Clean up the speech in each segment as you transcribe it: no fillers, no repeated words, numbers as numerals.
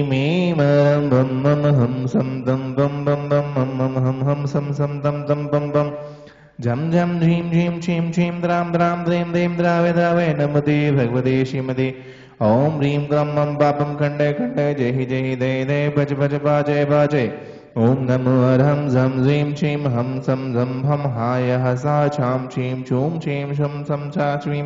ह्रीं मं बं मं हं सं तं बं बं बं मं मं हं हं सं तं तं बं बं झं झं झीं झीं छीं छीं द्रां द्रां द्रीं द्रीं द्रावे द्रावे नमते भगवते श्रीमते ॐ ह्रीं ग्रं मं पापं खण्डय खण्डय जय दे भज भज बाजय बाजय ॐ नमो हरं झं झीं छीं हं सं झं हं हाय हसा छां छीं छूं छीं छुं छं छा छ्वीं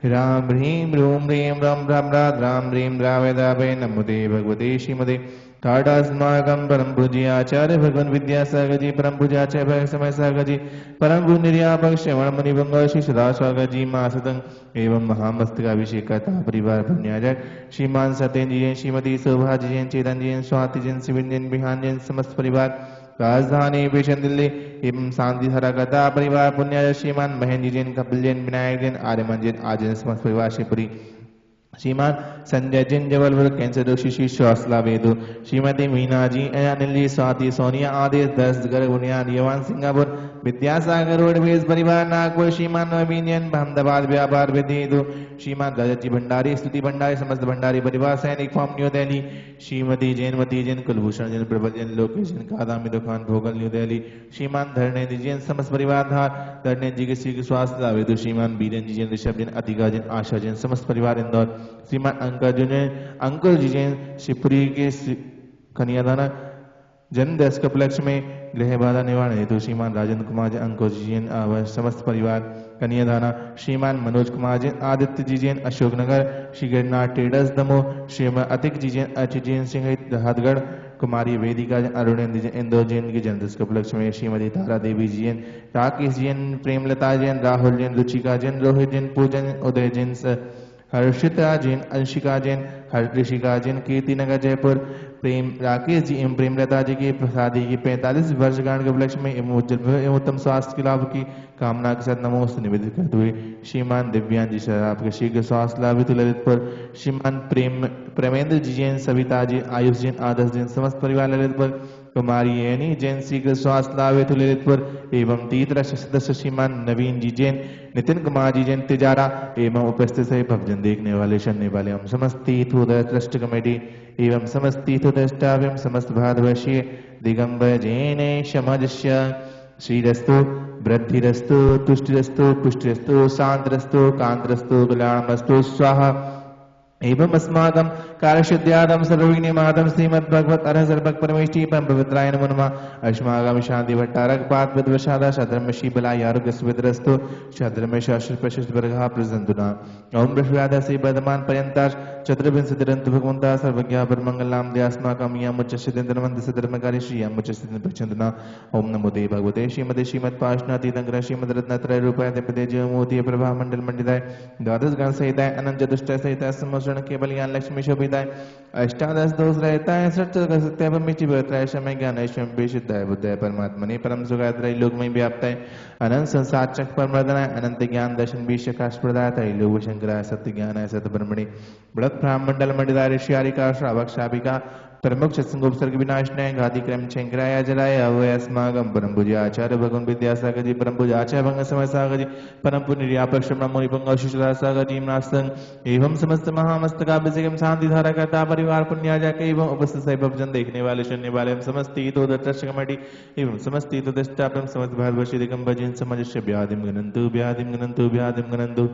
ह्रां ह्रीं ह्रूं ह्रीं रं रं रां ह्रीं द्रावे द्रावे नमोते भगवते श्रीमते ठाठास्माकं परम पूज्य आचार्य भगवान विद्यासागर जी परम पूज्य आचार्य भगवान समय सागर जी परम पूज्य निर्यापक श्रवण मुनि बंगा श्री सदा स्वागत जी महासतंग एवं महामस्तकाभिषेकता परिवार पुण्याजक श्रीमान सत्येंद्र जी श्रीमती शोभा जी चेतन जी स्वाति जी शिविर जी बिहान जी समस्त परिवार राजधानी पेशन दिल्ली एवं शांति धारा कथा परिवार पुण्याजक श्रीमान महेंद्र जी कपिल जैन विनायक जैन आर्यमन जैन आजन समस्त परिवार शिवपुरी श्रीमान संजय जिन जबलपुर कैंसर दोषी श्री श्वासला वेदु श्रीमती मीना जी अनिल जी स्वाति सोनिया आदेश 10 गर्ग बुनियाद यवान सिंगापुर विद्यासागर रोडवेज परिवार नागपुर श्रीमान नवीन अहमदाबाद व्यापार विधेयु श्रीमान रजत जी भंडारी स्तुति भंडारी समस्त भंडारी परिवार सैनिक फॉर्म न्यू दिल्ली श्रीमती जैनमती जैन कुलभूषण जैन प्रबल जैन लोकेश जैन कादामी दुकान भोगल न्यू दिल्ली श्रीमान धर्मेंद्र जैन समस्त परिवार धार धर्मेंद्र जी के श्री स्वास्थ्य लावेदु श्रीमान बीरेन जी जैन ऋषभ जैन अतिका जैन आशा जैन समस्त परिवार इंदौर श्रीमान अंकल जी जैन शिवपुरी के कन्यादाना जन्म दिवस के उपलक्ष्य में गृह बाधा निवारण हेतु श्रीमान राजेंद्र कुमार जैन अंकुश जी जैन समस्त परिवार कन्यादाना श्रीमान मनोज कुमार जैन आदित्य जी जैन अशोकनगर श्री गिरनाथ ट्रेडर्स दमो श्रीमान अतिक जी जैन अच्युत जैन सिंह हथगढ़ कुमारी वेदिका जैन अरुणेंद्र जैन इंदौर जैन के जन्म दिवस के उपलक्ष्य में श्रीमती तारा देवी जी जैन राकेश जैन प्रेमलता जैन राहुल जैन रुचिका जैन रोहित जैन पूजन उदय जैन हर्षिता जैन अंशिका जैन ऋषिका जैन कीर्तिनगर जयपुर प्रेम राकेश जी एवं प्रेमलता जी की शादी की 45 वर्षगांठ के उपलक्ष्य में एवं उज्जवल एवं उत्तम स्वास्थ्य के लाभ की कामना के साथ नमोस्त निवेदित करते हुए श्रीमान दिव्यांग जी सर आपके शीघ्र स्वास्थ्य लाभ हेतु ललितपुर श्रीमान प्रेमेंद्र जी जैन सविता जी आयुष जैन आदर्श जैन समस्त परिवार ललितपुर कुमारी एनी जैन शीघ्र स्वास्थ्य लाभ हेतु ललितपुर एवं तीर्थ सदस्य श्रीमान नवीन जी जैन नितिन कुमार जी जैन तिजारा एवं उपस्थित सही भक्तजन देखने वाले सुनने वाले हम समस्त तीर्थोदय ट्रस्ट कमेटी एवं समस्त तीर्थोदयष्टा एवं समस्त भारतवर्षीय दिगंबर जैन समाजस्य श्रीरस्तु वृद्धिरस्तु तुष्टिरस्तु पुष्टिरस्तु शांतिरस्तु कांतिरस्तु कल्याणमस्तु स्वाहा एवं अस्माकं कार्यशुद्ध्यादं सर्वविघ्नमादं श्रीमद्भगवत अरहत परमेष्टि परम पवित्राय नमो नमः अस्माकं शांति भट्टारक पाद विद्वशादा शत्रम शिबलाय आरोग्य सुविद्रस्तु शत्रम शास्त्र प्रशस्त वर्गः प्रसन्तुना ओम बृहस्पति से वर्धमान पर्यंताश चतुर्विंशतिरंत भगवंता सर्वज्ञ परमंगलाम दयास्माकं यमुच्चसिद्धेन्द्रमन्द सधर्मकारी श्री यमुच्चसिद्धेन्द्र प्रचंदना ओम नमो देव भगवते श्रीमते श्रीमत्पाशनातीतंकर श्रीमद्रत्नत्रय रूपाय देवते जयमूर्ति प्रभा मंडल मंडिताय द्वादश गण सहिताय अनंत चतुष्टय सहिताय समोषण केवल ज्ञान लक्ष्मी शोभिताय अष्टादश दोष रहता है सत्य मिचि व्यत्राय समय ज्ञान ऐश्वर्य बेशुद्धाय बुद्धाय परमात्मने परम सुखाय लोक में व्याप्ताय अनंत संसार चक परमर्दनाय अनंत ज्ञान दर्शन विषकाश प्रदाताय लोक शंकराय सत्य ज्ञानाय सत्य ब्रह्मणे बृहत ब्राह्मण मंडल मंडिताय ऋषियारिका श्रावक श्राविका प्रमुख सत्संगोपसर्ग विनाशनाय घाति क्रम शंकराय जलाय अवयस्मागम परम पूज्य आचार्य भगवान विद्यासागर जी परम पूज्य आचार्य भंग समय सागर जी परम पूज्य निर्यापक श्रमण मुनि भंग शिशुदास सागर जी नास्तंग एवं समस्त महामस्तकाभिषेकम शांति धारा करता परिवार पुण्याजक एवं उपस्थित सभी भक्तजन देखने वाले सुनने वाले एवं समस्त तीर्थोदय ट्रस्ट कमेटी एवं समस्त तीर्थोदयष्टा एवं समस्त भारतवर्षीय दिगंबर जैन समाजस्य व्याधिम गणन्तु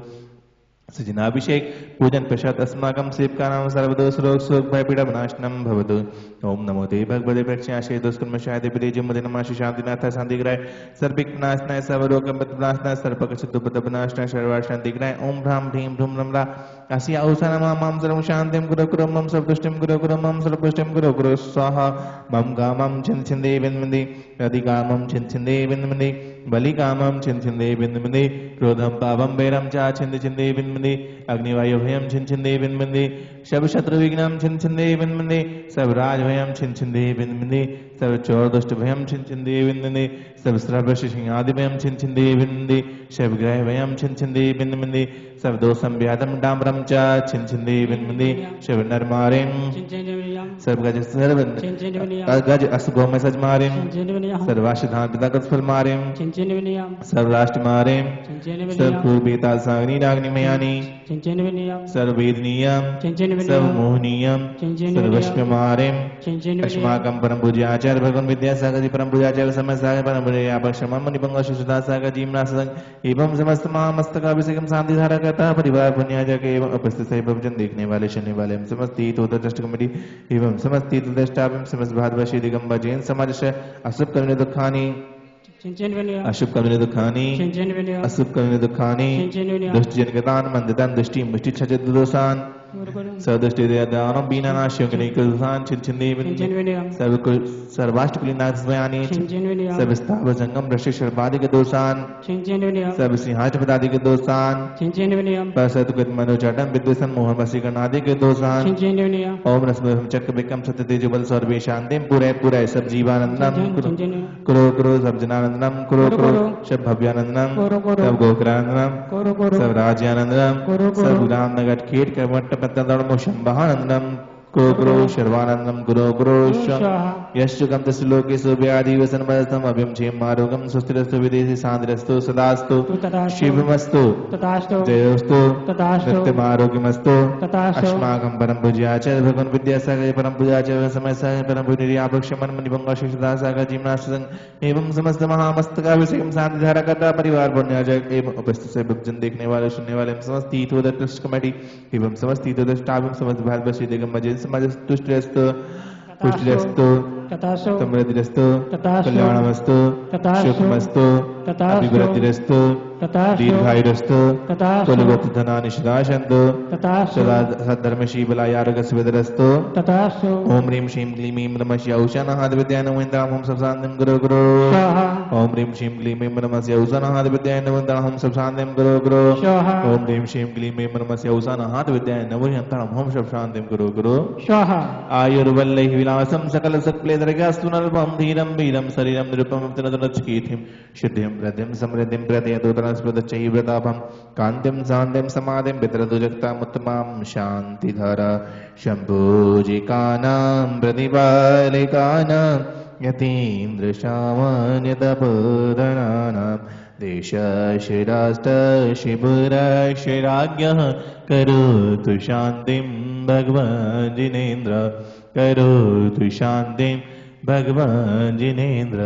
सजनाभिषेक पूजन पश्चात अस्माकं सेवकानां सर्वदोष रोग शोक भय पीड़ा विनाशनम भवतु ओम नमो देव भगवते प्रक्षाशे दुष्कर्मशाय देवतेज मुदिनमाशि शांतिनाथ शांतिग्राय सर्विघ्नाशनाय सर्वरोगमतनाशनाय सर्वपकशुद्धपदविनाशनाय सर्वार शांतिग्राय ओम ह्रां ह्रीं ह्रूं रमला अस्या औषधं मां सर्वं शान्तिं कुरु मम सर्वपुष्टिं कुरु मम सर्वपुष्टिं कुरु स्वाहा मम कामं छिन्दे विन्मदे अधिकामं छिन्दे विन्मदे बलिकामं छिन्दे विन्मदे क्रोधं पापं वैरं च छिन्दे विन्मदे अग्निवायु भयं छिन्दे विन्मदे सब शत्रु विघ्नं छिन्दे विन्मदे सब राज भयं छिन्दे विन्मदे सब चोर दुष्ट भयं छिन्दे विन्मदे सब सर्वश्री सिंहादि भयं छिन्दे विन्मदे सब ग्रह भयं छिन्दे विन्मदे सब दोषं व्याधं डाम्रं च छिन्दे विन्मदे सब नरमारें सब गज असगोमय सजमारें सर्वाश्धान पितागत फलमारें सब राष्ट्र मारें सब बेताल सागनी नागनी मयानी चिंचनविनयं सर्ववेदनीयं चिंचनविनयं सर्वमोहनीयं चिंचनविनयं सर्वश्वमारिं चिंचनविनयं अस्माकं परम पूज्याचार्य भगवान विद्यासागर जी परम पूज्याचार्य समय सागर परम पूज्यापक शमन मुनिपंग शिशुदा सागर जी नासंग एवं समस्त महामस्तकाभिषेकम शांति धारा करता परिवार पुण्याजक एवं उपस्थित सभी भक्तजन देखने वाले सुनने वाले एवं समस्त तीर्थ ट्रस्ट कमेटी एवं समस्त तीर्थ द्रष्टा एवं समस्त भारतवर्षीय दिगंबर जैन समाज से अशुभ कर्मणि दुखानि चिंचनविनयं अशुभ कर्मणि दुखानि चिंचनविनयं अशुभ कर्मणि दुखानि चिंचनविनयं दुष्ट जनगतान मंदतान दृष्टि मुष्टि छजत दोषान सदृष्टि दानम बीनानाश्यों के निकुलसान चिंचनदेवन चिंचनविनयं सर्वाष्टकुलीनाथस्मयानि चिंचनविनयं सर्वस्थाव जंगम ऋषि शर्वादि के दोषान चिंचनविनयं सर्वसिंहाष्टपदादि के दोषान चिंचनविनयम परसतुगत मनोचटम विद्वेषण मोह वशीकरणादि के दोषान चिंचनविनयम ओम रश्मिम चक्र विक्रम सत्य तेज बल सर्वे शांतिम पुरै सब जीवानंदम कुरो कुरो सब जनानंदम कुरो कुरो सब भव्यानंदम सब गोकुलानंदम सब राज्यानंदम सब ग्राम नगर खेट कर्मट पत्तदड़मो शंभानंदम कुरो कुरो शर्वानंदम कुरो कुरो यश्चुकम तस्लोकेषु व्याधिवसन मदस्तम अभ्यम क्षेम मारोगम सुस्थिरस्तु विदेशी शांतिरस्तु सदास्तु शिवमस्तु जयोस्तु नित्यमारोग्यमस्तु अस्माकं परम पूज्याचार्य भगवान विद्यासागर परम पूज्याचार्य समय सागर परम पूज्य निर्यापक शमन मुनिभंग शिशुदास सागर जीवनाश्रम एवं समस्त महामस्तकाभिषेकम शांति धारा करता परिवार पुण्याजक एवं उपस्थित सभी भक्तजन देखने वाले सुनने वाले समस्त तीर्थ ट्रस्ट कमेटी एवं समस्त तीर्थ द्रष्टा एवं समस्त भारतवर्षीय दिगंबर जैन समाज तुष्टिरस्तु पुष्टिरस्तु समृद्धिरस्तु कल्याणमस्तु सुखमस्तु अभिवृद्धिरस्तु दीर्घायुरस्तु कुलगोत्रधनानि सदा सन्तु सदा सद्धर्मशीबलायारोग्यसिद्धिरस्तु ओम ह्रीं श्रीं क्लीं ऐं नमः औषधनादिविद्याय नमो इन्द्रां ओम सबशान्तिं गुरो गुरो ओम ह्रीं श्रीं क्लीं ऐं नमः औषधनादिविद्याय नमो इन्द्रां ओम सबशान्तिं गुरो गुरो ओम ह्रीं श्रीं क्लीं ऐं नमः औषधनादिविद्याय नमो इन्द्रां ओम सबशान्तिं गुरो गुरो आयुर्वल्लैः विलासं सकल सकलेन्द्रगास्तु नल्पं धीरं वीरं शरीरं निरुपमं तनदुरचकीर्तिं शुद्धिं प्रदिं समृद्धिं प्रदयतु प्रतापं कान्तिं शान्तिं समाधिं पितरदुजक्तामुत्तमां शान्तिधरा शम्भोजिकानां प्रतिपालिकानां यतीन्द्रसामान्यतपोधनानां देशशिराष्टशिपुरक्षराज्ञः करोतु शान्तिं भगवान् जिनेन्द्र करोतु शान्तिं भगवान् जिनेन्द्र।